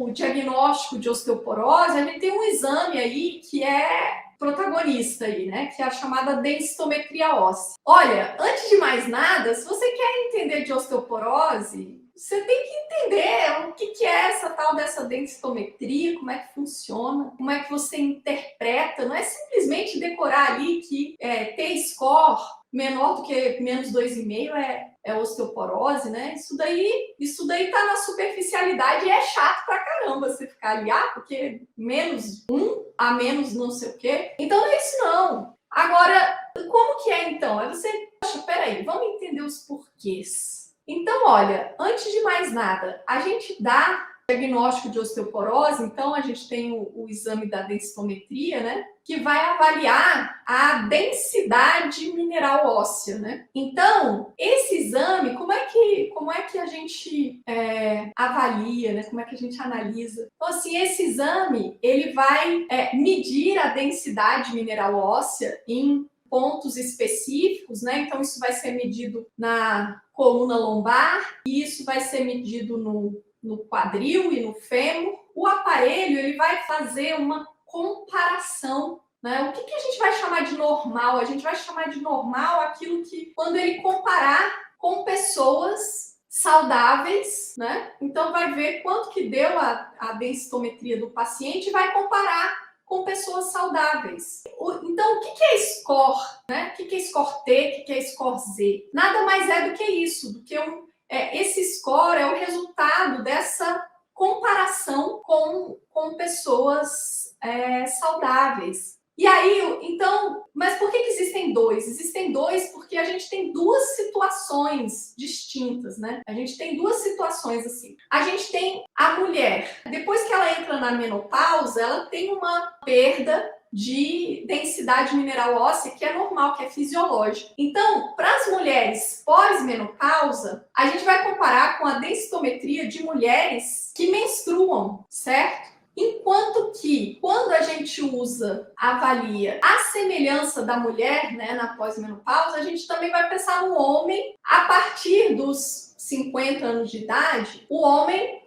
o diagnóstico de osteoporose, a gente tem um exame aí que é protagonista aí, né? Que é a chamada densitometria óssea. Olha, antes de mais nada, se você quer entender de osteoporose, você tem que entender o que é essa tal dessa densitometria, como é que funciona, como é que você interpreta. Não é simplesmente decorar ali que T-score menor do que menos 2,5 é osteoporose, né? Isso daí tá na superficialidade e é chato pra caramba você ficar ali, porque menos 1 a menos não sei o quê. Então não é isso não. Agora, como que é então? É você, poxa, peraí, vamos entender os porquês. Então, olha, antes de mais nada, a gente dá diagnóstico de osteoporose, então a gente tem o exame da densitometria, né? Que vai avaliar a densidade mineral óssea, né? Então, esse exame, como é que a gente avalia, né? Como é que a gente analisa? Então, assim, esse exame, ele vai medir a densidade mineral óssea em pontos específicos, né? Então, isso vai ser medido na coluna lombar, e isso vai ser medido no quadril e no fêmur. O aparelho, ele vai fazer uma comparação, né? O que a gente vai chamar de normal? A gente vai chamar de normal aquilo que, quando ele comparar com pessoas saudáveis, né? Então vai ver quanto que deu a densitometria do paciente e vai comparar com pessoas saudáveis. Então, o que é score, né? O que é score T, o que é score Z? Nada mais é do que isso, do que esse score é o resultado dessa comparação com pessoas saudáveis. E aí, então, mas por que existem dois? Existem dois porque a gente tem duas situações distintas, né? A gente tem duas situações assim. A gente tem a mulher, depois que ela entra na menopausa, ela tem uma perda de densidade mineral óssea que é normal, que é fisiológica. Então, para as mulheres pós-menopausa, a gente vai comparar com a densitometria de mulheres que menstruam, certo? Enquanto que, quando a gente avalia a semelhança da mulher, né, na pós-menopausa, a gente também vai pensar no homem. A partir dos 50 anos de idade, o homem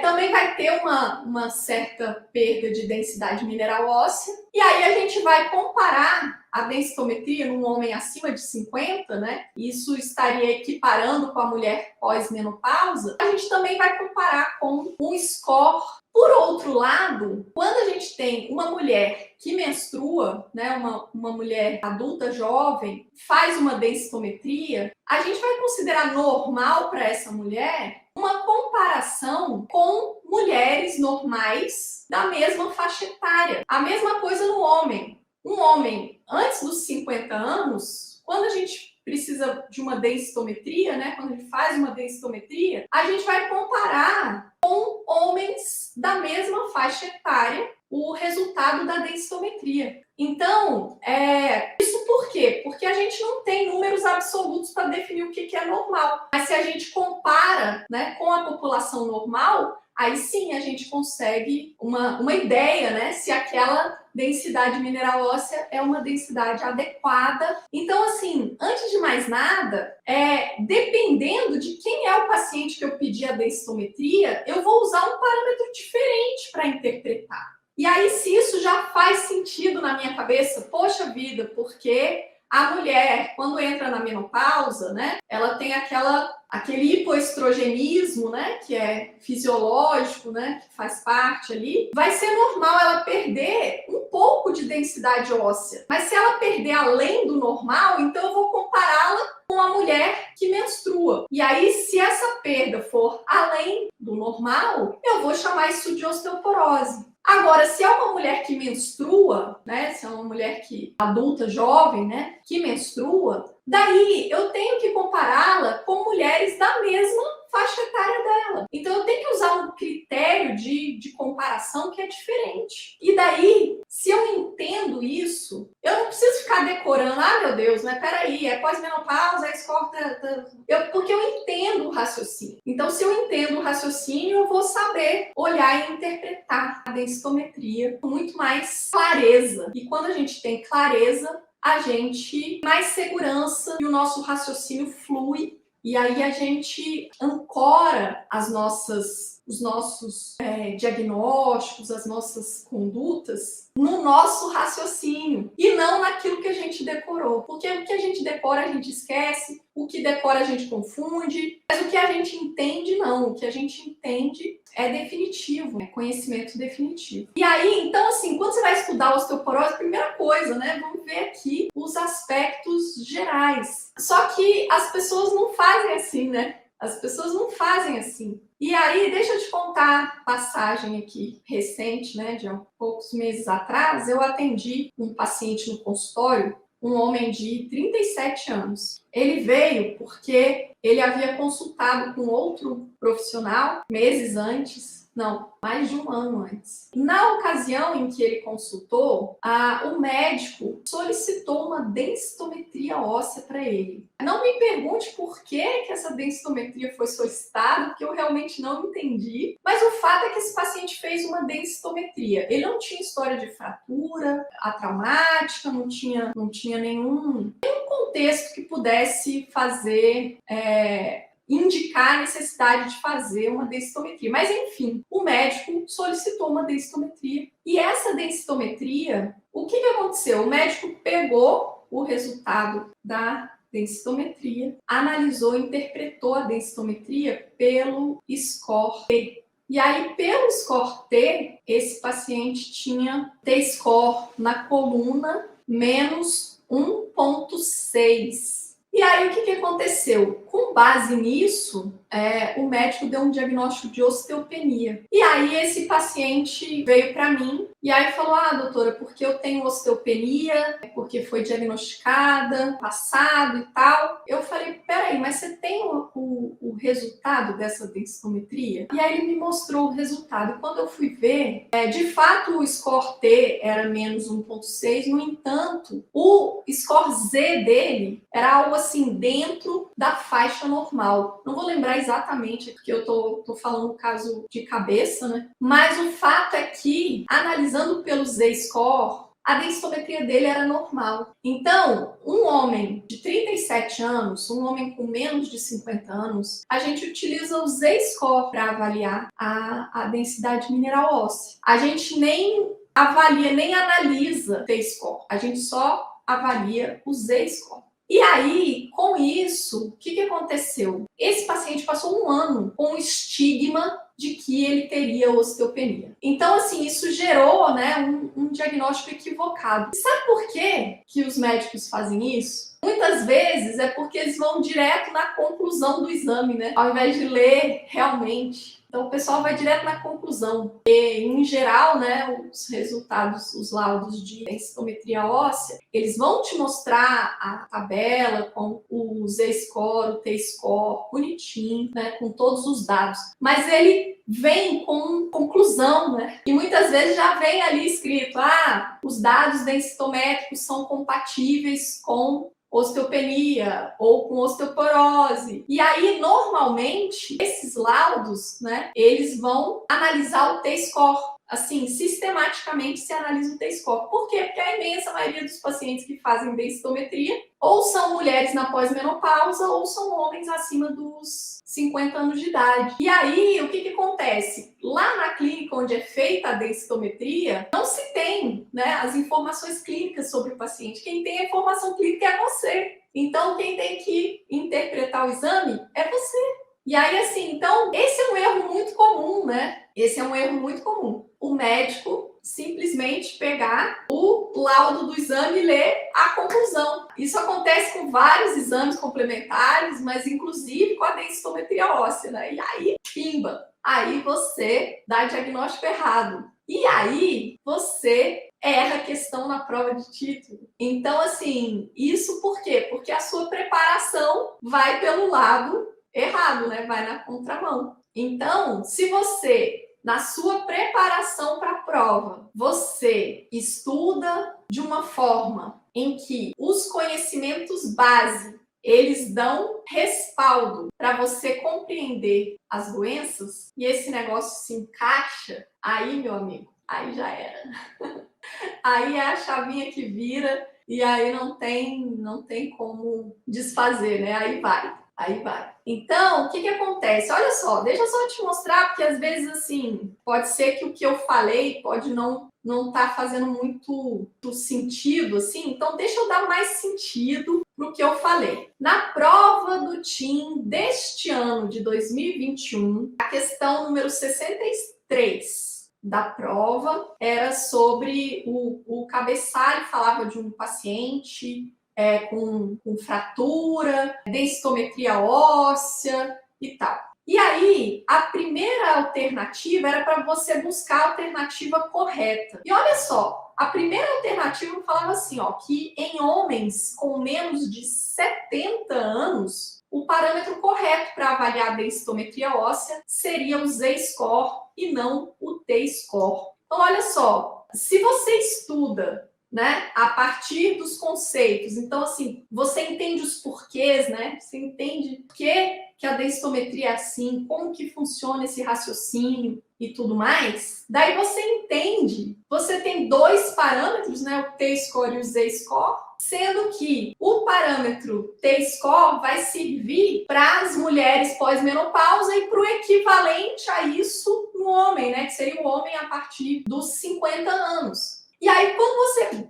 também vai ter uma certa perda de densidade mineral óssea. E aí a gente vai comparar a densitometria num homem acima de 50, né? Isso estaria equiparando com a mulher pós-menopausa. A gente também vai comparar com um score. Por outro lado, quando a gente tem uma mulher que menstrua, né, uma mulher adulta jovem, faz uma densitometria, a gente vai considerar normal para essa mulher uma comparação com mulheres normais da mesma faixa etária. A mesma coisa no homem. Um homem antes dos 50 anos, quando a gente precisa de uma densitometria, né, quando a gente faz uma densitometria, a gente vai comparar com homens da mesma faixa etária o resultado da densitometria. Então, isso por quê? Porque a gente não tem números absolutos para definir o que é normal. Mas se a gente compara, né, com a população normal, aí sim a gente consegue uma ideia, né, se aquela densidade mineral óssea é uma densidade adequada. Então, assim, antes de mais nada, dependendo de quem é o paciente que eu pedi a densitometria, eu vou usar um parâmetro diferente para interpretar. E aí, se isso já faz sentido na minha cabeça, poxa vida, porque a mulher, quando entra na menopausa, né, ela tem aquele hipoestrogenismo, né, que é fisiológico, né, que faz parte ali. Vai ser normal ela perder um pouco de densidade óssea. Mas se ela perder além do normal, então eu vou compará-la com a mulher que menstrua. E aí, se essa perda for além do normal, eu vou chamar isso de osteoporose. Agora, se é uma mulher que menstrua, né, se é uma mulher adulta, jovem, né, que menstrua, daí eu tenho que compará-la com mulheres da mesma faixa etária dela. Então, eu tenho que usar um critério de comparação que é diferente. E daí, se eu entendo isso, eu não preciso ficar decorando, meu Deus, mas peraí, é pós-menopausa, é score... Porque eu entendo o raciocínio. Então, se eu entendo o raciocínio, eu vou saber olhar e interpretar a densitometria com muito mais clareza. E quando a gente tem clareza, a gente tem mais segurança e o nosso raciocínio flui. E aí a gente ancora os os nossos diagnósticos, as nossas condutas no nosso raciocínio e não naquilo que a gente decorou. Porque o que a gente decora a gente esquece, o que decora a gente confunde, mas o que a gente entende não. O que a gente entende é definitivo, é conhecimento definitivo. E aí, então assim, quando você vai estudar osteoporose, primeira coisa, né, vamos ver aqui os aspectos gerais. Só que as pessoas não fazem assim, né? As pessoas não fazem assim. E aí, deixa eu te contar passagem aqui recente, né, de poucos meses atrás, eu atendi um paciente no consultório, um homem de 37 anos. Ele veio porque ele havia consultado com outro profissional meses antes, não, mais de um ano antes. Na ocasião em que ele consultou, o médico solicitou uma densitometria óssea para ele. Não me pergunte por que essa densitometria foi solicitada, porque eu realmente não entendi. Mas o fato é que esse paciente fez uma densitometria. Ele não tinha história de fratura atraumática, não tinha nenhum contexto que pudesse fazer indicar a necessidade de fazer uma densitometria. Mas, enfim, o médico solicitou uma densitometria. E essa densitometria, o que aconteceu? O médico pegou o resultado da densitometria, analisou, interpretou a densitometria pelo score T. E aí, pelo score T, esse paciente tinha T-score na coluna menos 1,6. E aí, o que aconteceu? Com base nisso, o médico deu um diagnóstico de osteopenia. E aí, esse paciente veio para mim e aí falou: doutora, porque eu tenho osteopenia, porque foi diagnosticada, passado e tal. Eu falei: peraí, mas você tem o resultado dessa densitometria? E aí, ele me mostrou o resultado. Quando eu fui ver, de fato, o score T era menos 1,6, no entanto, o score Z dele era algo assim, dentro da faixa normal. Não vou lembrar exatamente, porque eu tô falando o caso de cabeça, né? Mas o fato é que, analisando pelo Z-score, a densitometria dele era normal. Então, um homem de 37 anos, um homem com menos de 50 anos, a gente utiliza o Z-score para avaliar a densidade mineral óssea. A gente nem avalia, nem analisa T-score. A gente só avalia o Z-score. E aí, com isso, o que aconteceu? Esse paciente passou um ano com o estigma de que ele teria osteopenia. Então, assim, isso gerou, né, um diagnóstico equivocado. E sabe por que os médicos fazem isso? Muitas vezes é porque eles vão direto na conclusão do exame, né? Ao invés de ler realmente. Então, o pessoal vai direto na conclusão. E, em geral, né, os resultados, os laudos de densitometria óssea, eles vão te mostrar a tabela com o Z-score, o T-score, bonitinho, né, com todos os dados. Mas ele vem com conclusão, né? E muitas vezes já vem ali escrito: os dados densitométricos são compatíveis com osteopenia ou com osteoporose. E aí, normalmente, esses laudos, né, eles vão analisar o T-score. Assim, sistematicamente se analisa o T-score. Por quê? Porque a imensa maioria dos pacientes que fazem densitometria ou são mulheres na pós-menopausa ou são homens acima dos 50 anos de idade. E aí, o que acontece? Lá na clínica onde é feita a densitometria, não se tem, né, as informações clínicas sobre o paciente. Quem tem a informação clínica é você. Então, quem tem que interpretar o exame é você. E aí, assim, então, esse é um erro muito comum, né? Esse é um erro muito comum. O médico simplesmente pegar o laudo do exame e ler a conclusão. Isso acontece com vários exames complementares, mas inclusive com a densitometria óssea, né? E aí, pimba! Aí você dá diagnóstico errado. E aí, você erra a questão na prova de título. Então, assim, isso por quê? Porque a sua preparação vai pelo lado errado, né? Vai na contramão. Então, se você, na sua preparação para a prova, você estuda de uma forma em que os conhecimentos base eles dão respaldo para você compreender as doenças e esse negócio se encaixa, aí, meu amigo, aí já era. Aí é a chavinha que vira e aí não tem como desfazer, né? Aí vai. Aí vai. Então, o que que acontece? Olha só, deixa eu só te mostrar, porque às vezes, assim, pode ser que o que eu falei pode não tá fazendo muito sentido, assim. Então, deixa eu dar mais sentido pro que eu falei. Na prova do TIM deste ano de 2021, a questão número 63 da prova era sobre o cabeçalho, falava de um paciente com fratura, densitometria óssea e tal. E aí, a primeira alternativa era para você buscar a alternativa correta. E olha só, a primeira alternativa falava assim, ó, que em homens com menos de 70 anos, o parâmetro correto para avaliar a densitometria óssea seria o Z-score e não o T-score. Então, olha só, se você estuda, né, a partir dos conceitos, então, assim, você entende os porquês, né? Você entende por que a densitometria é assim, como que funciona esse raciocínio e tudo mais. Daí você entende, você tem dois parâmetros, né, o T-score e o Z-score, sendo que o parâmetro T-score vai servir para as mulheres pós-menopausa e para o equivalente a isso no homem, né, que seria o homem a partir dos 50 anos. E aí, quando você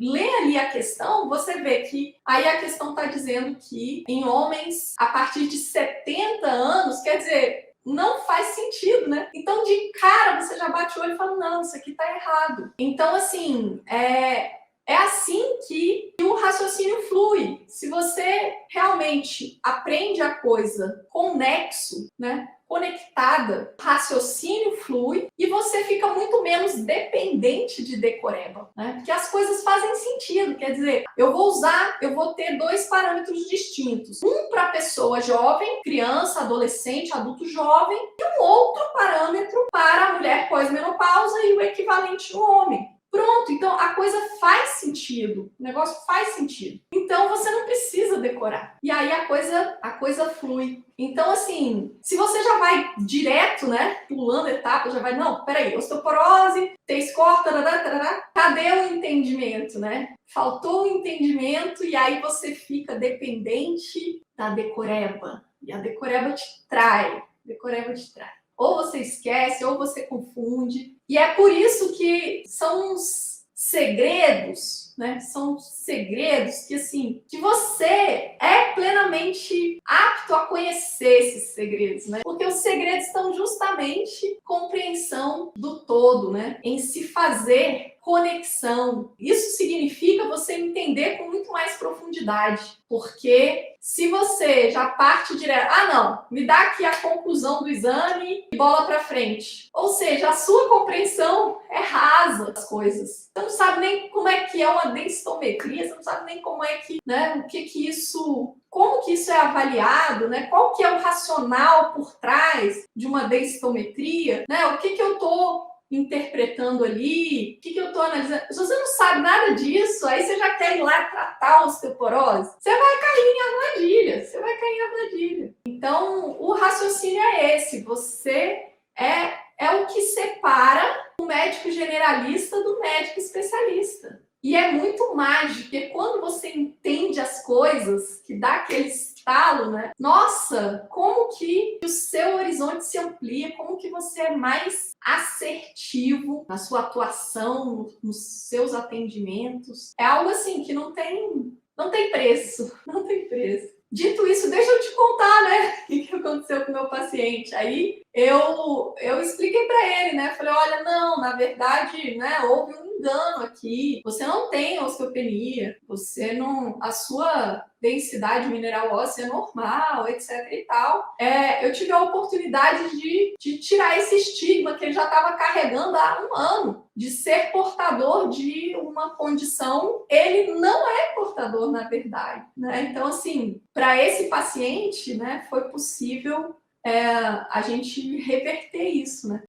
lê ali a questão, você vê que aí a questão está dizendo que em homens a partir de 70 anos, quer dizer, não faz sentido, né? Então, de cara, você já bate o olho e fala, não, isso aqui tá errado. Então, assim, é assim que o raciocínio flui. Se você realmente aprende a coisa com nexo, né? Conectada, o raciocínio flui e você fica muito menos dependente de decoreba, né? Porque as coisas fazem sentido, quer dizer, eu vou ter dois parâmetros distintos, um para pessoa jovem, criança, adolescente, adulto jovem, e um outro parâmetro para a mulher pós-menopausa e o equivalente no homem. Pronto, então a coisa faz sentido, o negócio faz sentido. Então você não precisa decorar. E aí a coisa flui. Então, assim, se você já vai direto, né, pulando etapas, já vai, não, peraí, osteoporose, T-score, tarará, tarará, cadê o entendimento, né? Faltou o entendimento e aí você fica dependente da decoreba. E a decoreba te trai, ou você esquece, ou você confunde. E é por isso que são uns segredos, né? São segredos que, assim, que você é plenamente apto a conhecer esses segredos, né? Porque os segredos estão justamente compreensão do todo, né? Em se fazer conexão. Isso significa você entender com muito mais profundidade, porque se você já parte direto, não, me dá aqui a conclusão do exame e bola para frente. Ou seja, a sua compreensão é rasa das coisas. Você não sabe nem como é que é uma densitometria, você não sabe nem como é que, né, como que isso é avaliado, né? Qual que é o racional por trás de uma densitometria, né? O que eu tô interpretando ali, o que eu estou analisando. Se você não sabe nada disso, aí você já quer ir lá tratar a osteoporose, você vai cair em armadilha. Então, o raciocínio é esse, você é o que separa o médico generalista do médico especialista. E é muito mágico, porque quando você entende as coisas, que dá aquele estalo, né? Nossa, como que o seu horizonte se amplia, como que você é mais assertivo na sua atuação, nos seus atendimentos. É algo assim que não tem preço, não tem preço. Dito isso, deixa eu te contar, né, o que aconteceu com o meu paciente. Aí eu expliquei para ele, né, falei, olha, não, na verdade, né, houve um engano aqui, você não tem osteopenia, você não, a sua densidade mineral óssea é normal, etc e tal. Eu tive a oportunidade de tirar esse estigma que ele já estava carregando há um ano, de ser portador de uma condição, ele não é portador, na verdade, né? Então, assim, para esse paciente, né, foi possível a gente reverter isso, né?